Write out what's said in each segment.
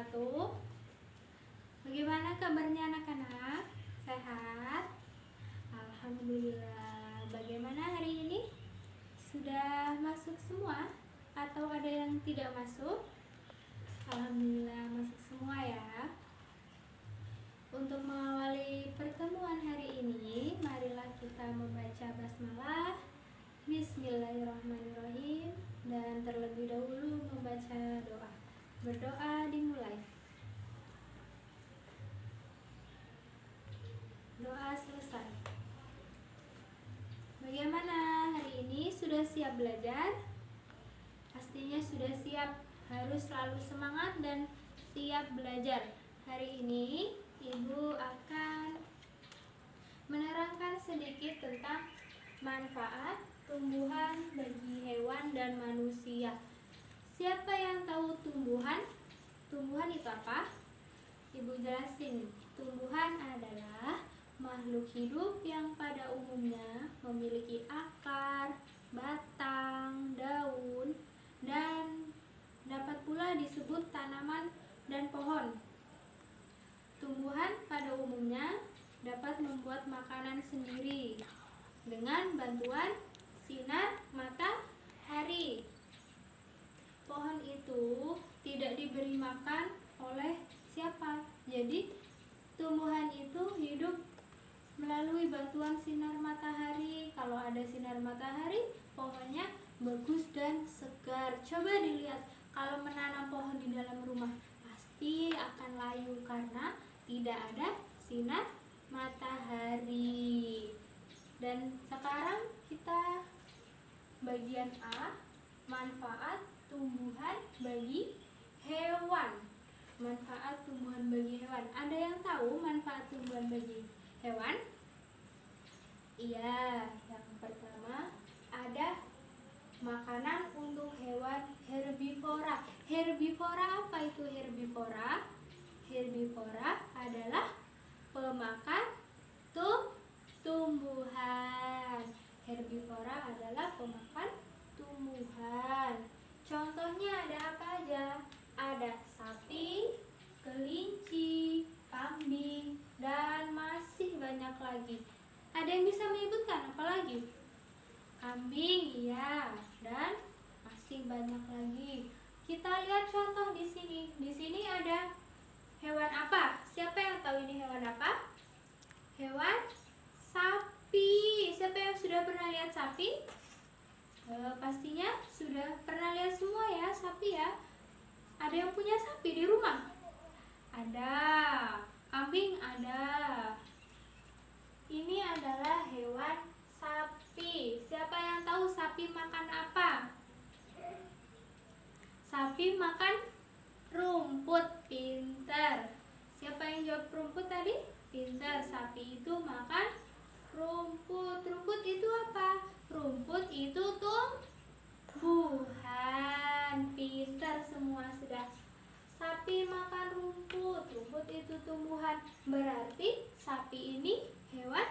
wabarakatuh. Bagaimana kabarnya anak-anak? Sehat? Alhamdulillah. Bagaimana hari ini? Sudah masuk semua? Atau ada yang tidak masuk? Alhamdulillah masuk semua ya. Untuk mengawali pertemuan hari ini, marilah kita membaca basmalah, Bismillahirrahmanirrahim, dan terlebih dahulu membaca doa. Berdoa dimulai. Doa selesai. Bagaimana hari ini? Sudah siap belajar? Pastinya sudah siap. Harus selalu semangat dan siap belajar. Hari ini Ibu akan menerangkan sedikit tentang manfaat tumbuhan bagi hewan dan manusia. Siapa yang tahu tumbuhan? Tumbuhan itu apa? Ibu jelasin. Tumbuhan adalah makhluk hidup yang pada umumnya memiliki akar, batang, daun, dan dapat pula disebut tanaman dan pohon. Tumbuhan pada umumnya dapat membuat makanan sendiri dengan bantuan sinar matahari. Pohon itu tidak diberi makan oleh siapa. Jadi tumbuhan itu hidup melalui bantuan sinar matahari. Kalau ada sinar matahari, pohonnya bagus dan segar. Coba dilihat, kalau menanam pohon di dalam rumah pasti akan layu karena tidak ada sinar matahari. Dan sekarang kita bagian A, manfaat tumbuhan bagi hewan. Manfaat tumbuhan bagi hewan. Ada yang tahu manfaat tumbuhan bagi hewan? Iya, yang pertama ada makanan untuk hewan herbivora. Herbivora apa itu herbivora? Herbivora adalah pemakan tumbuhan. Herbivora adalah pemakan tumbuhan. Contohnya ada apa aja? Ada sapi, kelinci, kambing, dan masih banyak lagi. Ada yang bisa menyebutkan apa lagi? Kambing, iya, dan masih banyak lagi. Kita lihat contoh di sini. Di sini ada hewan apa? Siapa yang tahu ini hewan apa? Hewan sapi. Siapa yang sudah pernah lihat sapi? Pastinya sudah pernah lihat semua ya sapi ya. Ada yang punya sapi di rumah? Ada. Kambing ada. Ini adalah hewan sapi. Siapa yang tahu sapi makan apa? Sapi makan rumput. Pintar. Siapa yang jawab rumput tadi? Pintar. Sapi itu makan rumput. Rumput itu apa? Rumput itu tumbuhan. Pintar semua sudah. Sapi makan rumput. Rumput itu tumbuhan. Berarti sapi ini hewan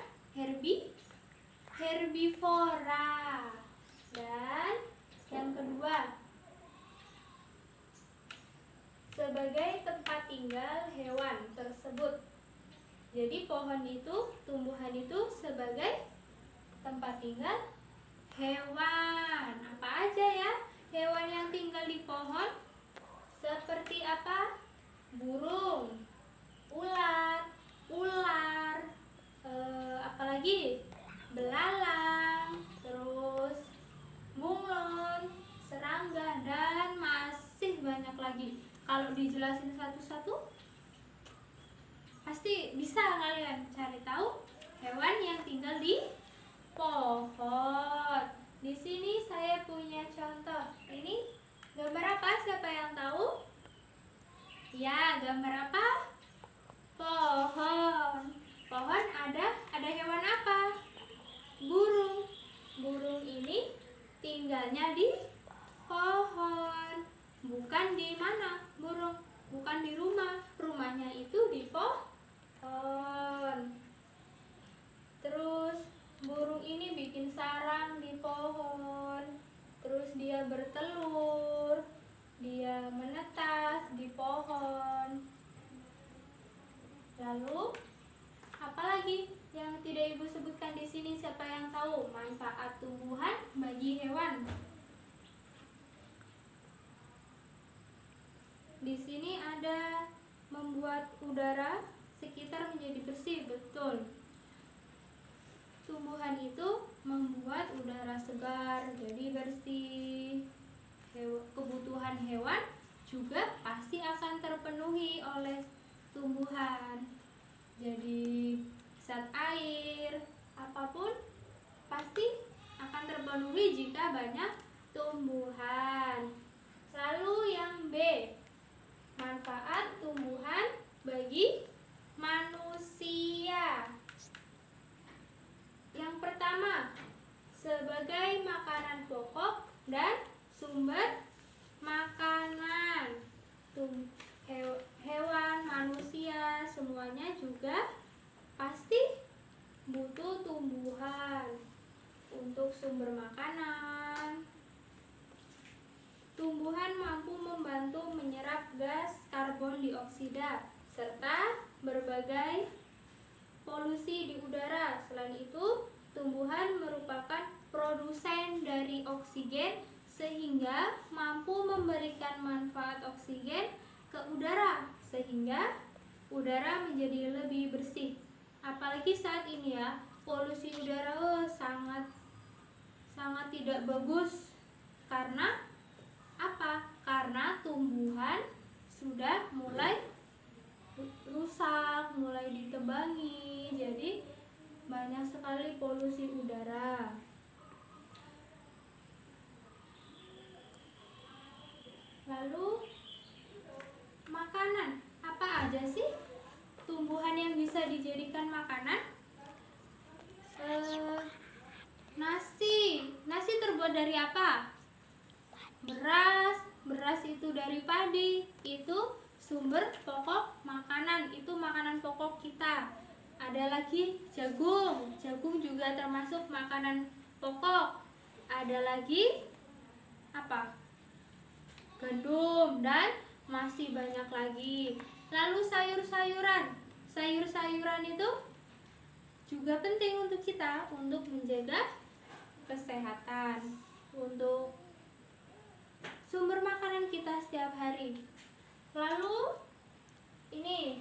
herbivora. Dan yang kedua, sebagai tempat tinggal hewan tersebut. Jadi pohon itu, tumbuhan itu sebagai tempat tinggal hewan. Apa aja ya hewan yang tinggal di pohon? Seperti apa? Burung, ulat, ular, apalagi? Belalang, terus bunglon, serangga, dan masih banyak lagi. Kalau dijelasin satu-satu, pasti bisa kalian cari tahu hewan yang tinggal di pohon. Di sini saya punya contoh. Ini gambar apa? Siapa yang tahu? Ya, gambar apa? Pohon. Pohon ada hewan apa? Burung. Burung ini tinggalnya di pohon. Bukan di mana? Burung. Bukan di rumah. Rumahnya itu di pohon. Terus burung ini bikin sarang di pohon. Terus dia bertelur. Dia menetas di pohon. Lalu apalagi yang tidak Ibu sebutkan di sini? Siapa yang tahu manfaat tumbuhan bagi hewan? Di sini ada membuat udara sekitar menjadi bersih, betul. Tumbuhan itu membuat udara segar jadi bersih. Kebutuhan hewan juga pasti akan terpenuhi oleh tumbuhan. Jadi zat air, apapun pasti akan terpenuhi jika banyak tumbuhan. Lalu yang B, manfaat tumbuhan bagi manusia. Yang pertama, sebagai makanan pokok dan sumber makanan. Hewan, manusia, semuanya juga pasti butuh tumbuhan untuk sumber makanan. Tumbuhan mampu membantu menyerap gas karbon dioksida serta berbagai polusi di udara. Selain itu, tumbuhan merupakan produsen dari oksigen sehingga mampu memberikan manfaat oksigen ke udara sehingga udara menjadi lebih bersih. Apalagi saat ini ya, polusi udara sangat tidak bagus. Karena apa? Karena tumbuhan sudah mulai rusak, mulai ditebangi, jadi banyak sekali polusi udara. Lalu makanan, apa aja sih tumbuhan yang bisa dijadikan makanan? Nasi terbuat dari apa? Beras itu dari padi, itu sumber pokok makanan, itu makanan pokok kita. Ada lagi jagung juga termasuk makanan pokok. Ada lagi apa? Gandum dan masih banyak lagi. Lalu sayur-sayuran itu juga penting untuk kita untuk menjaga kesehatan, untuk sumber makanan kita setiap hari. Lalu ini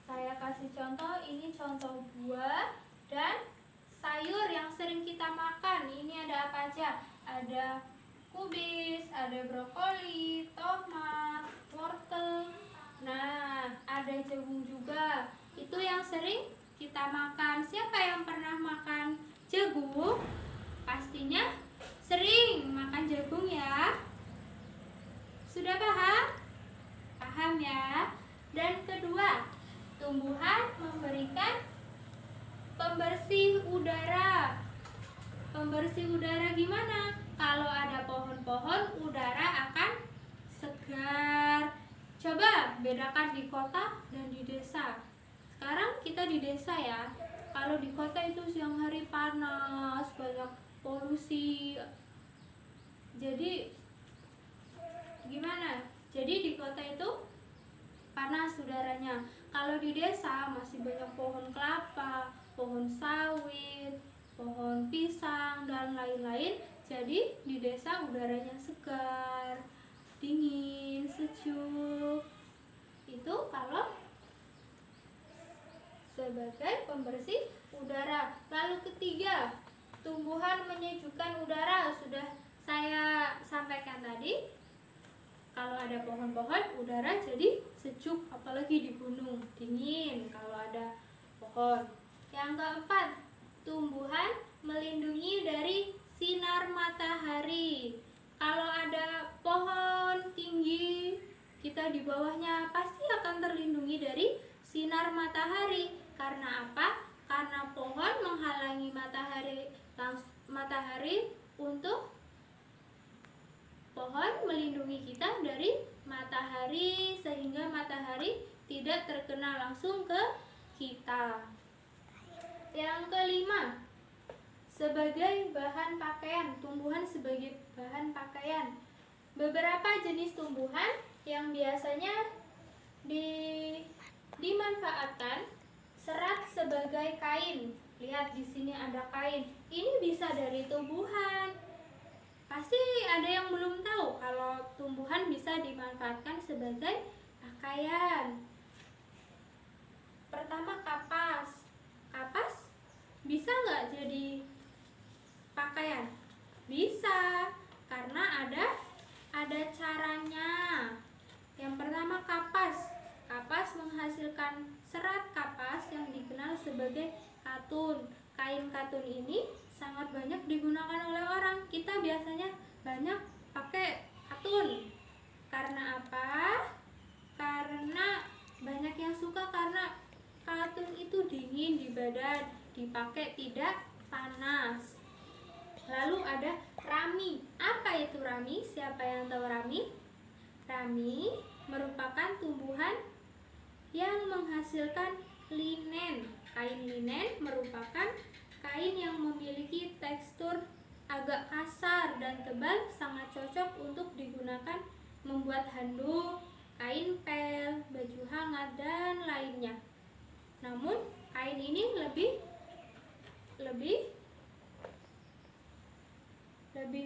saya kasih contoh, ini contoh buah dan sayur yang sering kita makan. Ini ada apa aja? Ada kubis, ada brokoli, tomat, wortel. Nah, ada jagung juga. Itu yang sering kita makan. Siapa yang pernah makan jagung? Pastinya sering makan jagung ya. Sudah paham? Paham ya? Dan kedua, tumbuhan memberikan pembersih udara. Pembersih udara gimana? Kalau ada pohon-pohon, udara akan segar. Coba bedakan di kota dan di desa. Sekarang kita di desa ya. Kalau di kota itu siang hari panas, banyak polusi. Jadi gimana? Jadi di kota itu panas udaranya. Kalau di desa masih banyak pohon kelapa, pohon sawit, pohon pisang dan lain-lain. Jadi di desa udaranya segar, dingin, sejuk. Itu kalau sebagai pembersih udara. Lalu ketiga, tumbuhan menyejukkan udara. Sudah saya sampaikan tadi. Kalau ada pohon-pohon, udara jadi sejuk, apalagi di gunung, dingin kalau ada pohon. Yang keempat, tumbuhan melindungi dari sinar matahari. Kalau ada pohon tinggi, kita di bawahnya pasti akan terlindungi dari sinar matahari. Karena apa? Karena pohon menghalangi matahari untuk pohon melindungi kita dari matahari sehingga matahari tidak terkena langsung ke kita. Yang kelima, sebagai bahan pakaian, tumbuhan sebagai bahan pakaian. Beberapa jenis tumbuhan yang biasanya dimanfaatkan serat sebagai kain. Lihat di sini ada kain. Ini bisa dari tumbuhan. Pasti ada yang belum tahu kalau tumbuhan bisa dimanfaatkan sebagai pakaian. Pertama, kapas. Kapas bisa nggak jadi pakaian? Bisa, karena ada caranya. Yang pertama, kapas. Kapas menghasilkan serat kapas yang dikenal sebagai katun. Kain katun ini sangat banyak digunakan oleh orang. Kita biasanya banyak pakai katun. Karena apa? Karena banyak yang suka karena katun itu dingin di badan, dipakai tidak panas. Lalu ada rami. Apa itu rami? Siapa yang tahu rami? Rami merupakan tumbuhan yang menghasilkan linen. Kain linen merupakan kain yang memiliki tekstur agak kasar dan tebal, sangat cocok untuk digunakan membuat handuk, kain pel, baju hangat, dan lainnya. Namun, kain ini lebih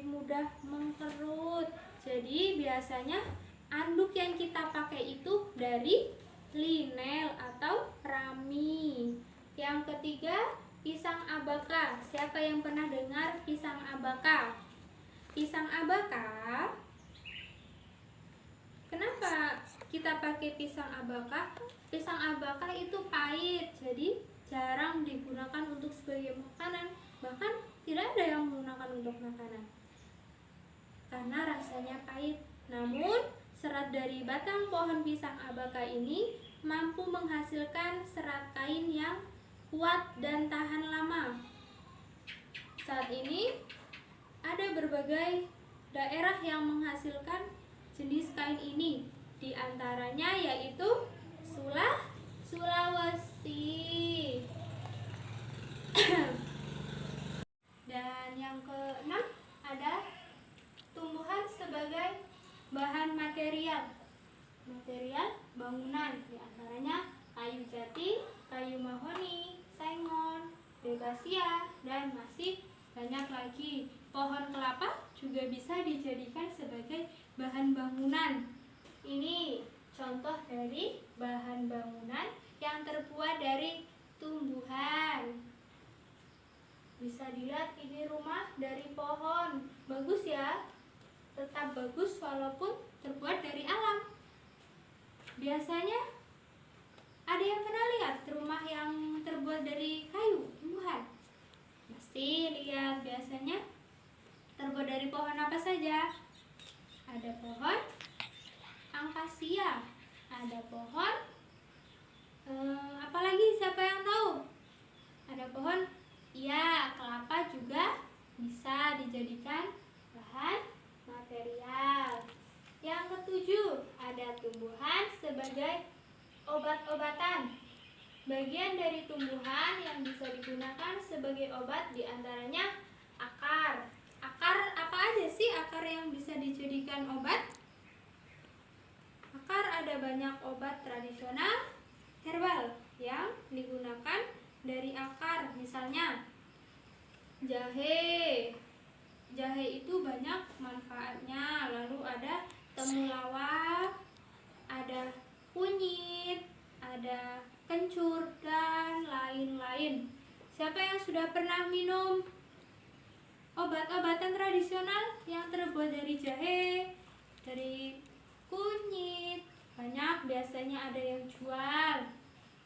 mudah mengkerut. Jadi, biasanya anduk yang kita pakai itu dari linel atau rami. Yang ketiga, pisang abaka. Siapa yang pernah dengar pisang abaka? Pisang abaka, kenapa kita pakai pisang abaka? Pisang abaka itu pahit, jadi jarang digunakan untuk sebagai makanan. Bahkan tidak ada yang menggunakan untuk makanan karena rasanya pahit. Namun, serat dari batang pohon pisang abaka ini mampu menghasilkan serat kain yang kuat dan tahan lama. Saat ini ada berbagai daerah yang menghasilkan jenis kain ini. Di antaranya yaitu Sulawesi. Dan yang keenam ada tumbuhan sebagai bahan material bangunan, di antaranya kayu jati, kayu mahoni, sengon, degasia, dan masih banyak lagi. Pohon kelapa juga bisa dijadikan sebagai bahan bangunan. Ini contoh dari bahan bangunan yang terbuat dari tumbuhan. Bisa dilihat ini rumah dari pohon. Bagus ya? Tetap bagus walaupun terbuat dari alam. Biasanya ada yang pernah lihat rumah yang terbuat dari kayu, tumbuhan? Pasti lihat. Biasanya terbuat dari pohon apa saja? Ada pohon akasia, ada pohon apalagi, siapa yang tahu? Ada pohon, ya, kelapa juga bisa dijadikan bahan material. Yang ketujuh, ada tumbuhan sebagai obat-obatan. Bagian dari tumbuhan yang bisa digunakan sebagai obat diantaranya akar. Akar apa aja sih akar yang bisa dijadikan obat? Akar ada banyak obat tradisional, herbal yang digunakan dari akar. Misalnya jahe. Jahe itu banyak manfaatnya. Lalu ada temulawak, ada kunyit, ada kencur, dan lain-lain. Siapa yang sudah pernah minum obat-obatan tradisional yang terbuat dari jahe, dari kunyit? Banyak, biasanya ada yang jual.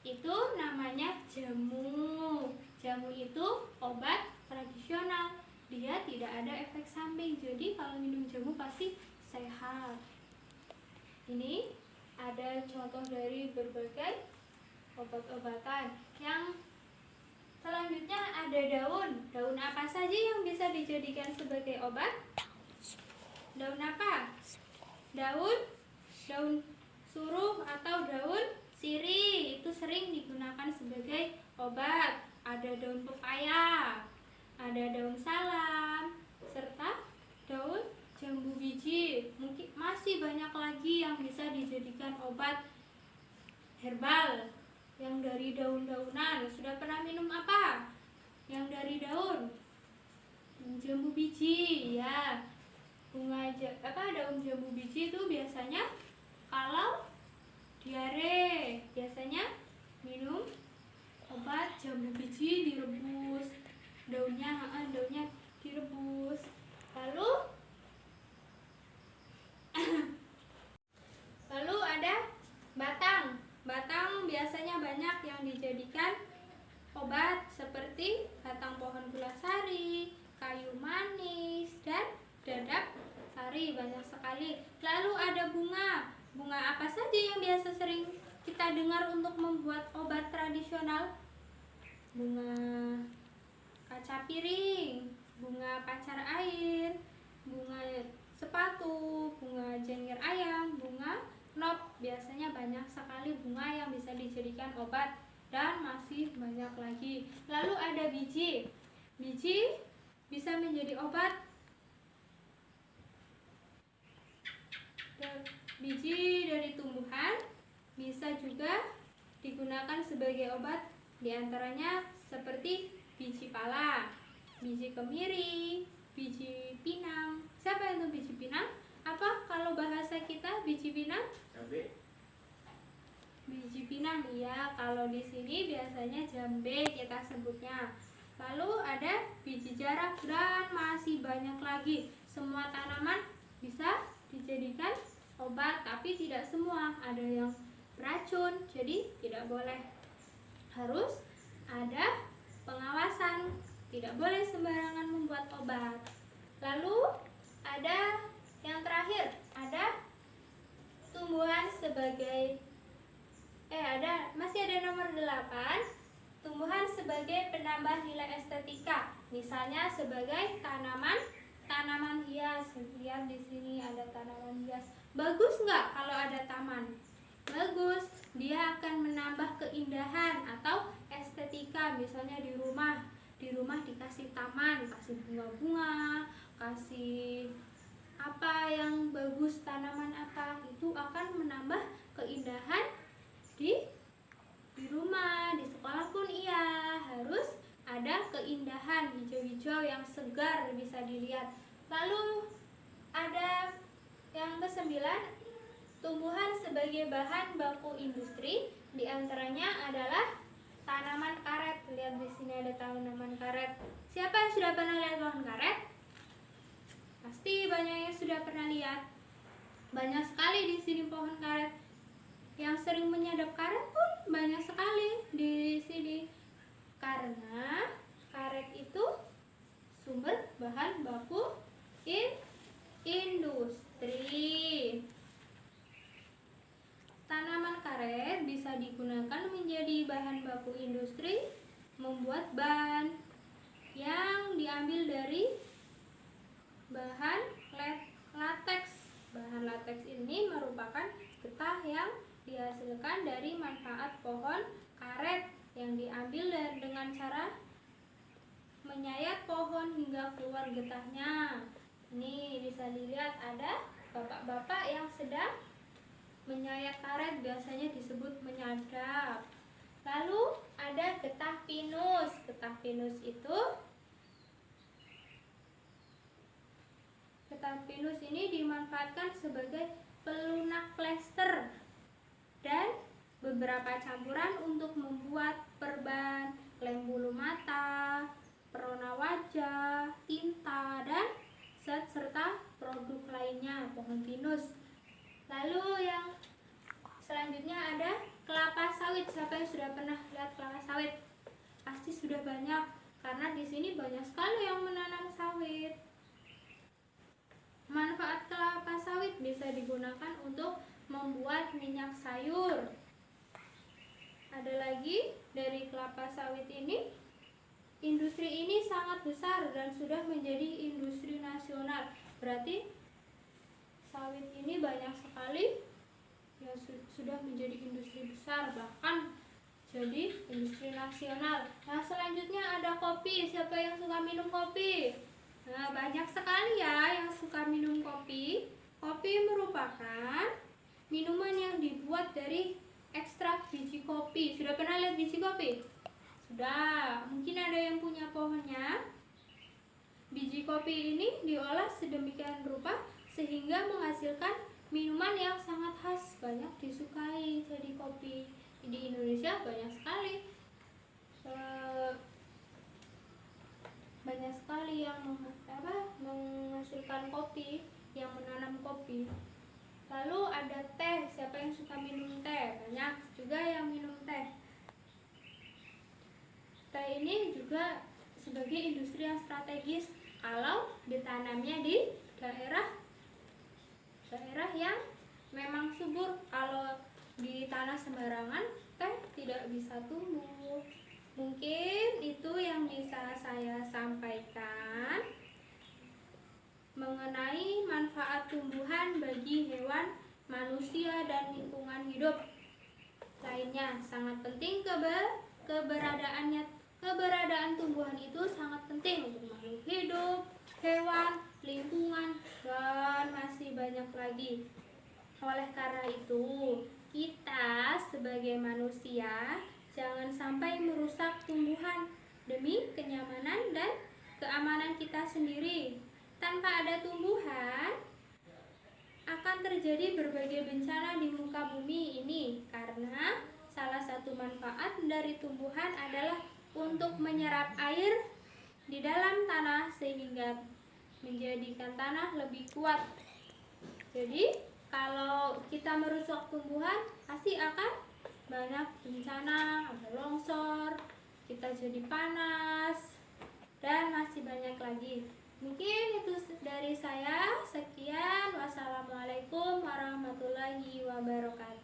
Itu namanya jamu. Jamu itu obat tradisional. Dia tidak ada efek samping. Jadi kalau minum jamu pasti sehat. Ini ada contoh dari berbagai obat-obatan. Yang selanjutnya ada daun. Daun apa saja yang bisa dijadikan sebagai obat? Daun apa? Daun suruh atau daun sirih itu sering digunakan sebagai obat. Ada daun pepaya, ada daun salam, serta daun jambu biji. Mungkin masih banyak lagi yang bisa dijadikan obat. herbal yang dari daun-daunan. Sudah pernah minum apa yang dari daun? Jambu biji, ya. Daun jambu biji itu biasanya kalau diare, biasanya minum obat jambu biji direbus, daunnya direbus. Lalu lalu ada batang. Batang biasanya banyak yang dijadikan obat seperti batang pohon gula sari, kayu manis, dan dadap sari, banyak sekali. Lalu ada bunga. Bunga apa saja yang biasa sering kita dengar untuk membuat obat tradisional? Bunga kaca piring, bunga pacar air, bunga sepatu, bunga jengger ayam, bunga knop. Biasanya banyak sekali bunga yang bisa dijadikan obat dan masih banyak lagi. Lalu ada biji. Biji bisa menjadi obat. Biji dari tumbuhan bisa juga digunakan sebagai obat, diantaranya seperti biji pala, biji kemiri, biji pinang. Siapa yang tahu biji pinang? Apa kalau bahasa kita biji pinang? Jambe. Biji pinang, iya. Kalau di sini biasanya jambe kita sebutnya. Lalu ada biji jarak dan masih banyak lagi. Semua tanaman bisa dijadikan obat, tapi tidak semua. Ada yang beracun, jadi tidak boleh. Harus ada pengawasan, tidak boleh sembarangan membuat obat. Lalu ada yang terakhir, ada tumbuhan sebagai masih ada nomor 8, tumbuhan sebagai penambah nilai estetika. Misalnya sebagai tanaman hias. Lihat di sini ada tanaman hias. Bagus nggak kalau ada taman? Bagus. Dia akan menambah keindahan atau estetika. Misalnya di rumah dikasih taman, kasih bunga-bunga, kasih apa yang bagus, tanaman apa, itu akan menambah keindahan di rumah. Di sekolah pun iya, harus ada keindahan hijau-hijau yang segar bisa dilihat. Lalu ada yang ke-9, tumbuhan sebagai bahan baku industri. Di antaranya adalah tanaman karet. Lihat di sini ada tanaman karet. Siapa yang sudah pernah lihat pohon karet? Pasti banyak yang sudah pernah lihat. Banyak sekali di sini pohon karet. Yang sering menyadap karet pun banyak sekali di sini. Karena karet itu sumber bahan baku industri. Tanaman karet bisa digunakan menjadi bahan baku industri, membuat ban yang diambil dari bahan lateks. Bahan lateks ini merupakan getah yang dihasilkan dari manfaat pohon karet yang diambil dengan cara menyayat pohon hingga keluar getahnya. Ini bisa dilihat ada bapak-bapak yang sedang menyayat karet, biasanya disebut menyadap. Lalu ada getah pinus. Getah pinus ini dimanfaatkan sebagai pelunak plester dan beberapa campuran untuk membuat perban, lem bulu mata, perona wajah, tinta, dan zat serta produk lainnya pohon pinus. Lalu yang selanjutnya ada kelapa sawit. Siapa yang sudah pernah lihat kelapa sawit? Pasti sudah banyak, karena di sini banyak sekali yang menanam sawit. Manfaat kelapa sawit bisa digunakan untuk membuat minyak sayur. Ada lagi dari kelapa sawit ini, industri ini sangat besar dan sudah menjadi industri nasional. Berarti sawit ini banyak sekali yang sudah menjadi industri besar, bahkan jadi industri nasional. Nah, selanjutnya ada kopi. Siapa yang suka minum kopi? Nah, banyak sekali ya yang suka minum kopi. Kopi merupakan minuman yang dibuat dari ekstrak biji kopi. Sudah pernah lihat biji kopi? Sudah. Mungkin ada yang punya pohonnya. Biji kopi ini diolah sedemikian rupa sehingga menghasilkan minuman yang sangat khas, banyak disukai. Jadi kopi di Indonesia banyak sekali yang menghasilkan kopi, yang menanam kopi. Lalu ada teh. Siapa yang suka minum teh? Banyak juga yang minum teh. Teh ini juga sebagai industri yang strategis kalau ditanamnya di daerah yang memang subur. Kalau di tanah sembarangan, teh tidak bisa tumbuh. Mungkin itu yang bisa saya sampaikan mengenai manfaat tumbuhan bagi hewan, manusia, dan lingkungan hidup lainnya. Sangat penting keberadaan tumbuhan itu sangat penting untuk makhluk hidup, hewan, lingkungan, dan masih banyak lagi. Oleh karena itu, kita sebagai manusia jangan sampai merusak tumbuhan demi kenyamanan dan keamanan kita sendiri. Tanpa ada tumbuhan, akan terjadi berbagai bencana di muka bumi ini, karena salah satu manfaat dari tumbuhan adalah untuk menyerap air di dalam tanah sehingga menjadikan tanah lebih kuat. Jadi kalau kita merusak tumbuhan, pasti akan banyak bencana, ada longsor, kita jadi panas, dan masih banyak lagi. Mungkin itu dari saya. Sekian. Wassalamualaikum warahmatullahi wabarakatuh.